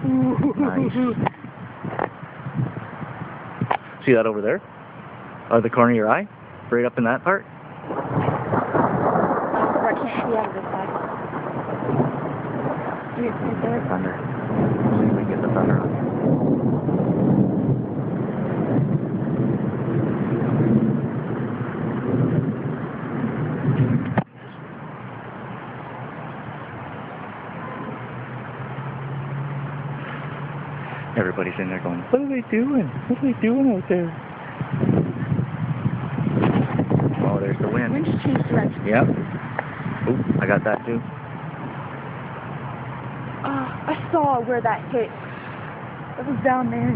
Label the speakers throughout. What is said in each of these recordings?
Speaker 1: Nice. See that over there? Out of the corner of your eye? Right up in that part?
Speaker 2: I can't see out of this side. Do you see there?
Speaker 1: Thunder. See if we can get the thunder on. Everybody's in there going, what are they doing? What are they doing out there? Oh, there's the wind.
Speaker 2: Wind just changed direction.
Speaker 1: Yep. Oop, I got that too.
Speaker 2: I saw where that hit. It was down there.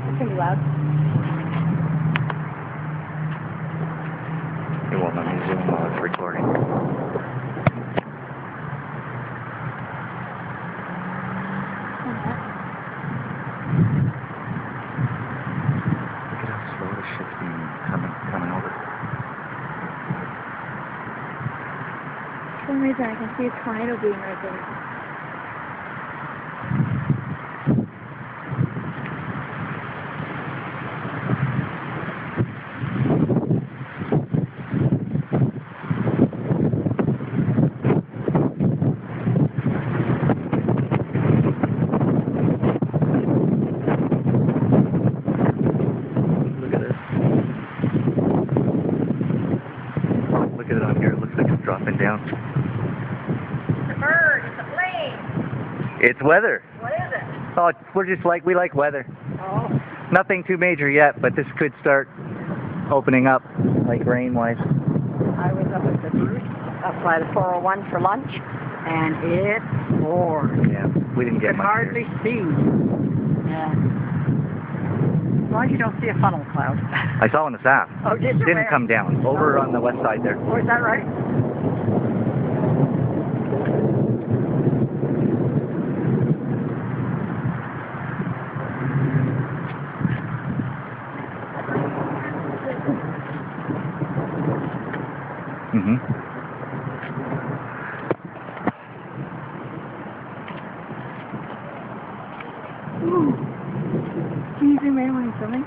Speaker 2: It's gonna be loud.
Speaker 1: It won't let me zoom while it's recording. Look at how slow the ship's being coming over.
Speaker 2: For some reason I can see a tornado being right there.
Speaker 1: Look at it on here. It looks like it's dropping down.
Speaker 2: It's a bird. It's a plane.
Speaker 1: It's weather.
Speaker 2: What is it?
Speaker 1: Oh, we like weather.
Speaker 2: Oh.
Speaker 1: Nothing too major yet, but this could start opening up, like rain-wise.
Speaker 3: I was up at the Bruce, up by the 401 for lunch, and it poured.
Speaker 1: Yeah, we didn't get
Speaker 3: You could
Speaker 1: much
Speaker 3: hardly
Speaker 1: here.
Speaker 3: see. Yeah. As long as you don't see a funnel cloud.
Speaker 1: I saw one this aft.
Speaker 3: Oh, did you?
Speaker 1: Didn't come down. Over on the west side there.
Speaker 3: Oh, is that right?
Speaker 1: Mm-hmm.
Speaker 2: Ooh. Can you zoom in when you're filming?